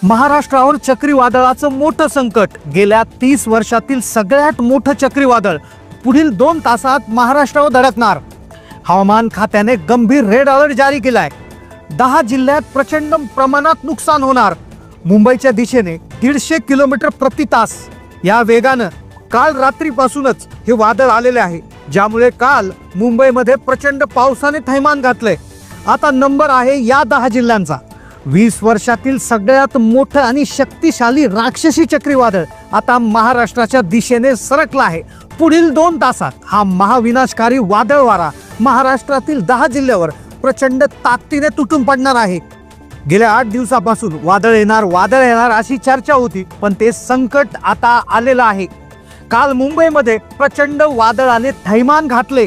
महाराष्ट्रावर चक्रीवादळाचं मोठं संकट. गेल्या 30 वर्षातील सगळ्यात मोठं चक्रीवादळ पुढील 2 तासात महाराष्ट्रावर धडकणार. हवामान खात्याने गंभीर रेड अलर्ट जारी केलाय. 10 जिल्ह्यात प्रचंड प्रमाणात नुकसान होणार. मुंबईच्या दिशेने 150 किलोमीटर प्रति तास या वेगानं काल रात्रीपासूनच हे वादळ आलेले आहे, ज्यामुळे काल मुंबईमध्ये प्रचंड पावसाने थैमान घातलंय. आता नंबर आहे या 10 जिल्ह्यांचा. 20 वर्षातील सगळ्यात मोठं आणि शक्तिशाली राक्षसी चक्रीवादळ आता महाराष्ट्राच्या दिशेने सरकला आहे. पुढील 2 तासात हा महाविनाशकारी वादळ वारा महाराष्ट्रातील 10 जिल्ह्यावर प्रचंड ताकदीने तुटून पडणार आहे. गेल्या 8 दिवसापासून वादळ येणार अशी चर्चा होती, पण ते संकट आता आलेलं आहे. काल मुंबईमध्ये प्रचंड वादळाने थैमान घातले,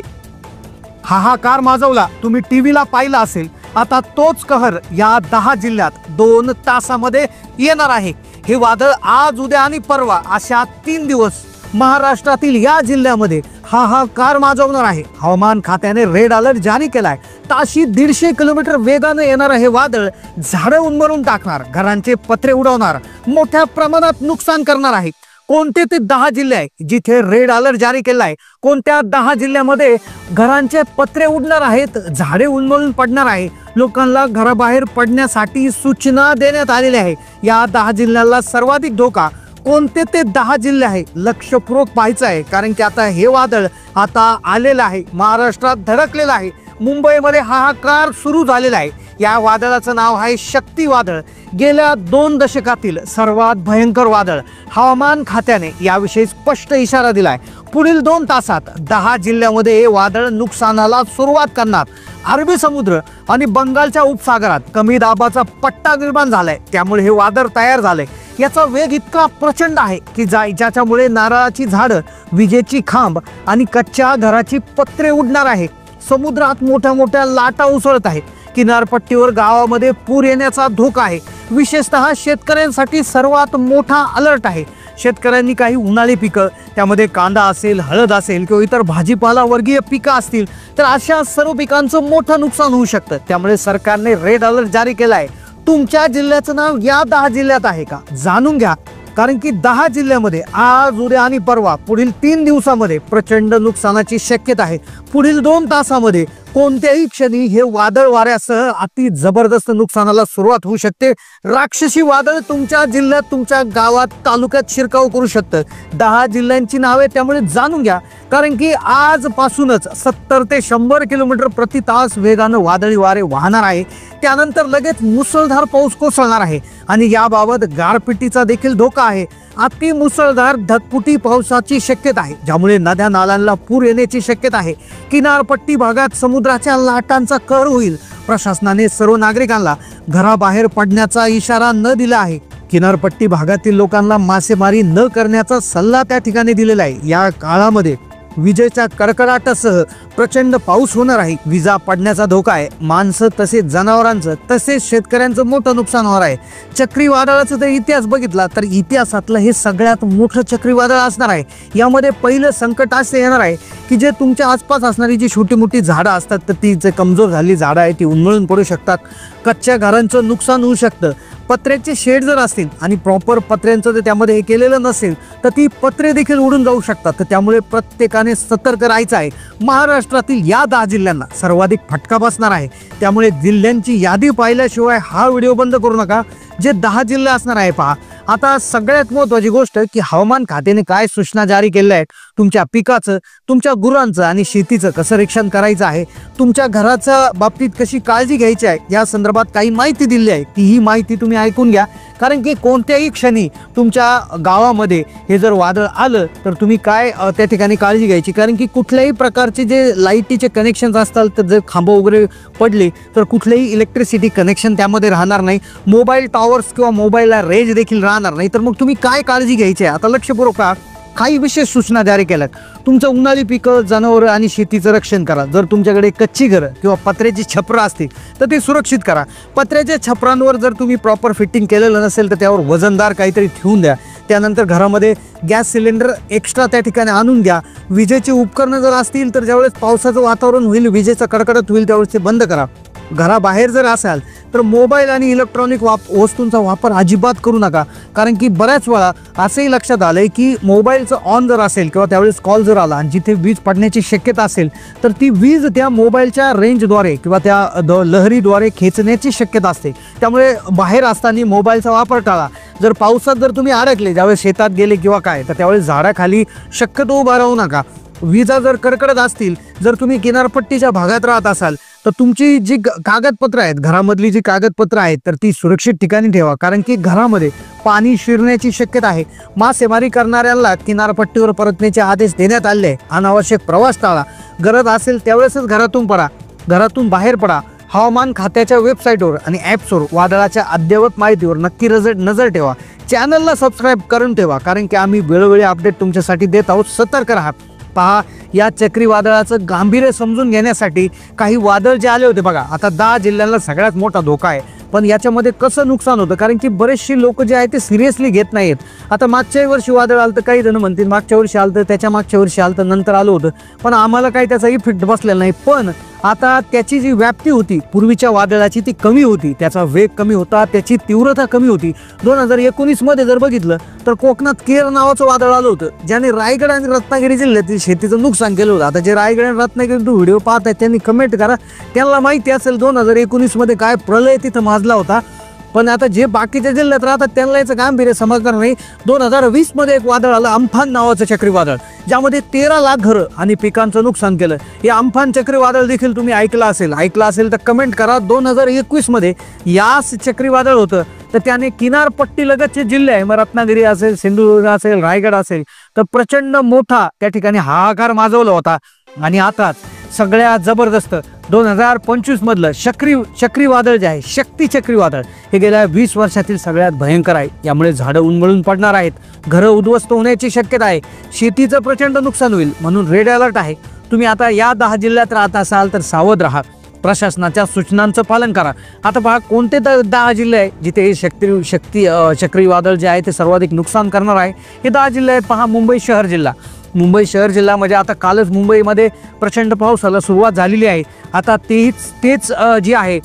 हाहाकार माजवला. तुम्ही टीव्हीला पाहिला असेल. आता तोच कहर या 10 जिल्ह्यात 2 तासामध्ये येणार आहे. हे वादळ आज, उद्या आणि परवा अशा 3 दिवस महाराष्ट्रातील या जिल्ह्यामध्ये हाहाकार माजवणार आहे. हवामान खात्याने रेड अलर्ट जारी केलाय. ताशी 150 किलोमीटर वेगानं येणारं हे वादळ झाडं उन्मळून टाकणार, घरांचे पत्रे उडवणार, मोठ्या प्रमाणात नुकसान करणार आहे. कोणते ते 10 जिल्हे आहे जिथे रेड अलर्ट जारी केलाय? कोणत्या 10 जिल्ह्यामध्ये घरांचे पत्रे उडणार आहेत, झाडे उन्मळून पडणार आहे, लोकांना घराबाहेर पडण्यासाठी सूचना देण्यात आलेली आहे? या 10 जिल्ह्याला सर्वाधिक धोका कोणते ते 10 जिल्हे आहे लक्षपूर्वक पाहायचं आहे, कारण की आता हे वादळ आता आलेलं आहे, महाराष्ट्रात धडकलेलं आहे. मुंबईमध्ये हाहाकार सुरू झालेला आहे. या वादळाचं नाव आहे शक्ती वादळ. गेल्या 2 दशकातील सर्वात भयंकर वादळ. हवामान खात्याने याविषयी स्पष्ट इशारा दिलाय. पुढील 2 तासात 10 जिल्ह्यामध्ये हे वादळ नुकसानाला सुरुवात करणार. अरबी समुद्र आणि बंगालच्या उपसागरात कमी दाबाचा पट्टा निर्माण झालाय, त्यामुळे हे वादळ तयार झालंय. याचा वेग इतका प्रचंड आहे की ज्याच्यामुळे नारळाची झाडं, विजेची खांब आणि कच्च्या घराची पत्रे उडणार आहे. समुद्रात मोठ्या मोठ्या लाटा उसळत आहेत. किनारपट्टीवर गावामध्ये पूर येण्याचा धोका आहे. विशेषतः शेतकऱ्यांसाठी सर्वात मोठा अलर्ट आहे. शेतकऱ्यांनी काही उन्हाळी पिकं, त्यामध्ये कांदा असेल, हळद असेल किंवा इतर भाजीपाला वर्गीय पिकं असतील, तर अशा सर्व पिकांचं मोठं नुकसान होऊ शकतं. त्यामुळे सरकारने रेड अलर्ट जारी केला आहे. तुमच्या जिल्ह्याचं नाव या 10 जिल्ह्यात आहे का? जाणून घ्या, कारण की 10 जिल्ह्यामध्ये आज, उद्या आणि परवा पुढील 3 दिवसामध्ये प्रचंड नुकसानाची शक्यता आहे. पुढील 2 तासामध्ये कोणत्याही क्षणी हे वादळ वाऱ्यासह अति जबरदस्त नुकसानाला सुरुवात होऊ शकते. राक्षसी वादळ तुमच्या जिल्ह्यात, तुमच्या गावात, तालुक्यात शिरकाव करू शकतं. 10 जिल्ह्यांची नावे त्यामुळे जाणून घ्या, कारण की आजपासूनच 70 ते 100 किलोमीटर प्रति तास वेगानं वादळी वारे वाहणार आहे. त्यानंतर लगेच मुसळधार पाऊस कोसळणार आहे आणि याबाबत गारपिटीचा देखील धोका आहे. अति मुसळधार ढगफुटी पावसाची शक्यता आहे, ज्यामुळे नद्या नाल्यांना पूर येण्याची शक्यता आहे. किनारपट्टी भागात समुद्राच्या लाटांचा कहर होईल. प्रशासनाने सर्व नागरिकांना घराबाहेर पडण्याचा इशारा न दिला आहे. किनारपट्टी भागातील लोकांना मासेमारी न करण्याचा सल्ला त्या ठिकाणी दिलेला आहे. या काळामध्ये विजेच्या कडकडाटासह प्रचंड पाऊस होणार आहे. विजा पडण्याचा धोका आहे. माणसं तसेच जनावरांचं तसेच शेतकऱ्यांचं मोठं नुकसान होणार आहे. चक्रीवादळाचा जर इतिहास बघितला तर इतिहासातलं हे सगळ्यात मोठं चक्रीवादळ असणार आहे. यामध्ये पहिलं संकट असं येणार आहे की जे तुमच्या आसपास असणारी जी छोटी मोठी झाडं असतात, तर ती जे कमजोर झालेली झाडं आहेत ती उन्मळून पडू शकतात. कच्च्या घरांचं नुकसान होऊ शकतं. पत्र्याचे शेड जर असतील आणि प्रॉपर पत्र्यांचं जर त्यामध्ये हे केलेलं नसेल तर ती पत्रे देखील उडून जाऊ शकतात. तर त्यामुळे प्रत्येकाने सतर्क राहायचं आहे. महाराष्ट्रातील या 10 जिल्ह्यांना सर्वाधिक फटका बसणार आहे. त्यामुळे जिल्ह्यांची यादी पाहिल्याशिवाय हा व्हिडिओ बंद करू नका. जे 10 जिल्हे असणार आहे पहा. आता सगळ्यात महत्त्वाची गोष्ट की हवामान खात्याने काय सूचना जारी केल्या आहेत. तुमच्या पिकाचं, तुमच्या गुरांचं आणि शेतीचं कसं रक्षण करायचं आहे, तुमच्या घराच्या बाबतीत कशी काळजी घ्यायची आहे, या संदर्भात काही माहिती दिली आहे. तीही माहिती तुम्ही ऐकून घ्या, कारण की कोणत्याही क्षणी तुमच्या गावामध्ये हे जर वादळ आलं तर तुम्ही काय त्या ठिकाणी काळजी घ्यायची. कारण की कुठल्याही प्रकारचे जे लाईटीचे कनेक्शन्स असतात, तर जर खांब वगैरे पडले तर कुठलेही इलेक्ट्रिसिटी कनेक्शन त्यामध्ये राहणार नाही. मोबाईल टॉवर्स किंवा मोबाईलला रेंज देखील राहणार नाही. तर मग तुम्ही काय काळजी घ्यायची आहे? आता लक्षपूर्वक पहा. काही विशेष सूचना जारी केल्यात. तुमचं उन्हाळी पिकं, जनावरं आणि शेतीचं रक्षण करा. जर तुमच्याकडे कच्ची घरं किंवा पत्र्याची छपरं असतील तर ती सुरक्षित करा. पत्र्याच्या छपरांवर जर तुम्ही प्रॉपर फिटिंग केलेलं नसेल तर त्यावर वजनदार काहीतरी ठेवून द्या. त्यानंतर घरामध्ये गॅस सिलेंडर एक्स्ट्रा त्या ठिकाणी आणून द्या. विजेची उपकरणं जर असतील तर ज्यावेळेस पावसाचं वातावरण होईल, विजेचा कडकडत होईल, त्यावेळेस ते बंद करा. घराबाहेर जर असाल तर मोबाईल आणि इलेक्ट्रॉनिक वस्तूंचा वापर अजिबात करू नका, कारण की बऱ्याच वेळा असंही लक्षात आलं आहे की मोबाईलचं ऑन जर असेल किंवा त्यावेळेस कॉल जर आला आणि जिथे वीज पडण्याची शक्यता असेल तर ती वीज त्या मोबाईलच्या रेंजद्वारे किंवा त्या लहरीद्वारे खेचण्याची शक्यता असते. त्यामुळे बाहेर असताना मोबाईलचा वापर टाळा. जर पावसात जर तुम्ही अडकले, ज्यावेळेस शेतात गेले किंवा काय, तर त्यावेळेस झाडाखाली शक्यतो उभा राहू नका. विजा जर कडकडत असतील, जर तुम्ही किनारपट्टीच्या भागात राहत असाल तर तुमची जी कागदपत्र आहेत, घरामधली जी कागदपत्र आहेत, तर ती सुरक्षित ठिकाणी ठेवा, कारण की घरामध्ये पाणी शिरण्याची शक्यता आहे. मासेमारी करणाऱ्यांना किनारपट्टीवर परतण्याचे आदेश देण्यात आले आहे. अनावश्यक प्रवास टाळा. गरज असेल त्यावेळेसच घरातून बाहेर पडा. हवामान खात्याच्या वेबसाईटवर आणि ॲप्सवर वादळाच्या अद्ययावत माहितीवर नक्की नजर ठेवा. चॅनलला सबस्क्राईब करून ठेवा, कारण की आम्ही वेळोवेळी अपडेट तुमच्यासाठी देत आहोत. सतर्क राहा. पहा, या चक्रीवादळाचं गांभीर्य समजून घेण्यासाठी काही वादळ जे आले होते बघा, आता 10 जिल्ह्यांना सगळ्यात मोठा धोका आहे. पण याच्यामध्ये कसं नुकसान होतं, कारण की बरेचशी लोक जे आहेत ते सिरियसली घेत नाहीत. आता मागच्याही वर्षी वादळ आलं तर काही जण म्हणतील मागच्या वर्षी आलं तर त्याच्या मागच्या वर्षी आलं तर नंतर आलं होतं, पण आम्हाला काही त्याचा इफेक्ट बसलेला नाही. पण आता त्याची जी व्याप्ती होती पूर्वीच्या वादळाची ती कमी होती, त्याचा वेग कमी होता, त्याची तीव्रता कमी होती. 2019 मध्ये जर बघितलं तर कोकणात केर नावाचं वादळ आलं होतं, ज्याने रायगड आणि रत्नागिरी जिल्ह्यातील शेतीचं नुकसान केलं होतं. आता जे रायगड आणि रत्नागिरी व्हिडिओ पाहत आहेत त्यांनी कमेंट करा, त्यांना माहिती असेल 2019 मध्ये काय प्रलय तिथं माजला होता. पण आता जे बाकीच्या जिल्ह्यात राहतात त्यांना याचं गांभीर्य समजणार नाही. 2020 मध्ये एक वादळ आलं, अम्फान नावाचं चक्रीवादळ, ज्यामध्ये 13 लाख घरं आणि पिकांचं नुकसान केलं. हे अम्फान चक्रीवादळ देखील तुम्ही ऐकलं असेल तर कमेंट करा. 2021 मध्ये याच चक्रीवादळ होतं, तर त्याने किनारपट्टी लगतचे जिल्हे आहे, मग रत्नागिरी असेल, सिंधुदुर्ग असेल, रायगड असेल, तर प्रचंड मोठा त्या ठिकाणी हाहाकार माजवला होता. आणि आता सगळ्यात जबरदस्त 2025 मधलं चक्रीवादळ जे आहे, शक्ती चक्रीवादळ, हे गेल्या 20 वर्षातील सगळ्यात भयंकर आहे. यामुळे झाडं उन्मळून पडणार आहेत, घरं उद्ध्वस्त होण्याची शक्यता आहे, शेतीचं प्रचंड नुकसान होईल. म्हणून रेड अलर्ट आहे. तुम्ही आता या 10 जिल्ह्यात राहत असाल तर सावध राहा, प्रशासनाच्या सूचनांचं पालन करा. आता पहा, कोणते 10 जिल्हे आहे जिथे चक्रीवादळ जे आहे ते सर्वाधिक नुकसान करणार आहे. हे 10 जिल्हे आहेत. पहा, मुंबई शहर जिल्हा म्हणजे आता कालच मुंबईमध्ये प्रचंड पावसाला सुरुवात झालेली आहे. आता तेच जी आहे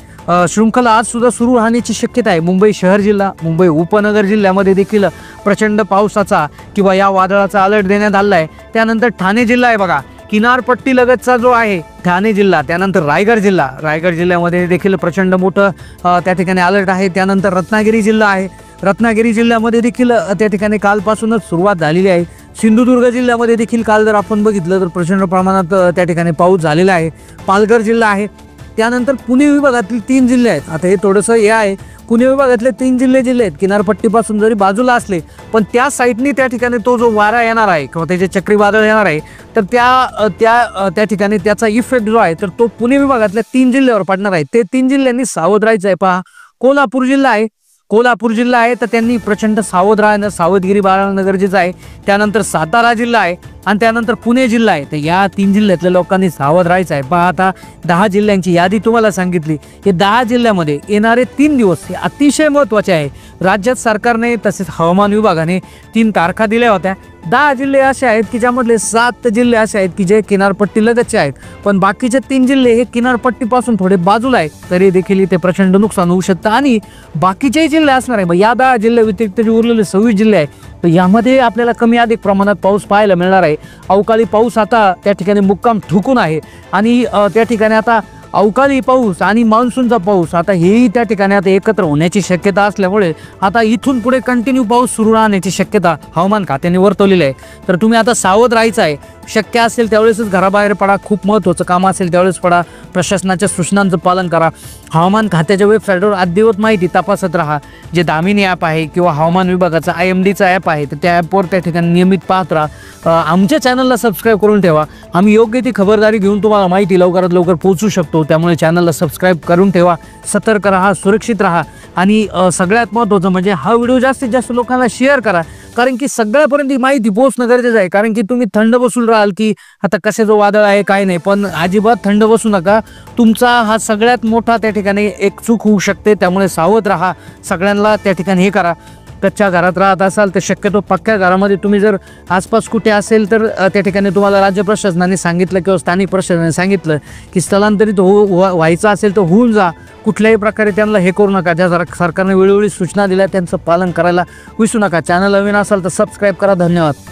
शृंखला आज सुद्धा सुरू राहण्याची शक्यता आहे. मुंबई शहर जिल्हा, मुंबई उपनगर जिल्ह्यामध्ये देखील प्रचंड पावसाचा किंवा या वादळाचा अलर्ट देण्यात आला आहे. त्यानंतर ठाणे जिल्हा आहे बघा, किनारपट्टी लगतचा जो आहे ठाणे जिल्हा. त्यानंतर रायगड जिल्ह्यामध्ये देखील प्रचंड मोठं त्या ठिकाणी अलर्ट आहे. त्यानंतर रत्नागिरी जिल्हा आहे, रत्नागिरी जिल्ह्यामध्ये देखील त्या ठिकाणी कालपासूनच सुरुवात झालेली आहे. सिंधुदुर्ग जिल्ह्यामध्ये देखील काल जर आपण बघितलं तर प्रचंड प्रमाणात त्या ठिकाणी पाऊस झालेला आहे. पालघर जिल्हा आहे. त्यानंतर पुणे विभागातील 3 जिल्हे आहेत. आता हे थोडंसं हे आहे, पुणे विभागातले 3 जिल्हे आहेत किनारपट्टीपासून जरी बाजूला असले, पण त्या साईडनी त्या ठिकाणी तो जो वारा येणार आहे किंवा त्याचे चक्रीवादळ येणार आहे, तर त्या ठिकाणी त्याचा इफेक्ट जो आहे तर तो पुणे विभागातल्या 3 जिल्ह्यावर पडणार आहे. ते 3 जिल्ह्यांनी सावध राहायचं आहे. पहा, कोल्हापूर जिल्हा आहे तर त्यांनी प्रचंड सावध राहणं, सावधगिरी बाळगणं गरजेचं आहे. त्यानंतर सातारा जिल्हा आहे आणि त्यानंतर पुणे जिल्हा आहे. तर या 3 जिल्ह्यातल्या लोकांनी सावध राहायचं आहे. पहा, आता 10 जिल्ह्यांची यादी तुम्हाला सांगितली. हे 10 जिल्ह्यामध्ये येणारे 3 दिवस हे अतिशय महत्त्वाचे आहे. राज्यात सरकारने तसेच हवामान विभागाने 3 तारखा दिल्या होत्या. 10 जिल्हे असे आहेत की ज्यामधले 7 जिल्हे असे आहेत की जे किनारपट्टी लगतचे आहेत, पण बाकीचे 3 जिल्हे हे किनारपट्टीपासून थोडे बाजूला आहेत, तरी देखील इथे प्रचंड नुकसान होऊ शकतं. आणि बाकीचे जिल्हे असणार आहे, मग या 10 जिल्हे व्यतिरिक्त जे उरलेले 26 जिल्हे आहेत, तर यामध्ये आपल्याला कमी अधिक प्रमाणात पाऊस पाहायला मिळणार आहे. अवकाळी पाऊस आता त्या ठिकाणी मुक्काम ठोकून आहे आणि त्या ठिकाणी आता अवकाळी पाऊस आणि मान्सूनचा पाऊस आता हेही त्या ठिकाणी आता एकत्र होण्याची शक्यता असल्यामुळे आता इथून पुढे कंटिन्यू पाऊस सुरू राहण्याची शक्यता हवामान खात्याने वर्तवलेली आहे. तर तुम्ही आता सावध राहायचं आहे. शक्य असेल त्यावेळेसच घराबाहेर पडा, खूप महत्त्वाचं काम असेल त्यावेळेस पडा, प्रशासनाच्या सूचनांचं पालन करा. हवामान खात्याच्या वेबसाईटवर अद्ययावत माहिती तपासत राहा. जे दामिनी ॲप आहे किंवा हवामान विभागाचा IMDचा ॲप आहे तर त्या ॲपवर त्या ठिकाणी नियमित पाहत राहा. आमच्या चॅनलला सबस्क्राईब करून ठेवा. आम्ही योग्य ती खबरदारी घेऊन तुम्हाला माहिती लवकरात लवकर पोहोचू शकतो. त्यामुळे चॅनलला सबस्क्राईब करून ठेवा. सतर्क राहा, सुरक्षित राहा आणि सगळ्यात महत्त्वाचं म्हणजे हा व्हिडिओ जास्तीत जास्त लोकांना शेअर करा, कारण की सगळ्यापर्यंत ही माहिती पोहोचणं गरजेचं आहे. कारण की तुम्ही थंड बसून राहाल की आता कशाचं वादळ आहे काय नाही, पण अजिबात थंड बसू नका. तुमचा हा सगळ्यात मोठा त्या ठिकाणी एक चूक होऊ शकते. त्यामुळे सावध राहा, सगळ्यांना त्या ठिकाणी हे करा. कच्च्या घरात राहत असाल तर शक्यतो पक्क्या घरामध्ये तुम्ही जर आसपास कुठे असेल तर त्या ठिकाणी तुम्हाला राज्य प्रशासनाने सांगितलं किंवा स्थानिक प्रशासनाने सांगितलं की स्थलांतरित व्हायचं असेल तर होऊन जा. कुठल्याही प्रकारे त्यांना हे करू नका. ज्या सरकारने वेळोवेळी सूचना दिल्या त्यांचं पालन करायला विसरू नका. चॅनल नवीन असाल तर सबस्क्राईब करा. धन्यवाद.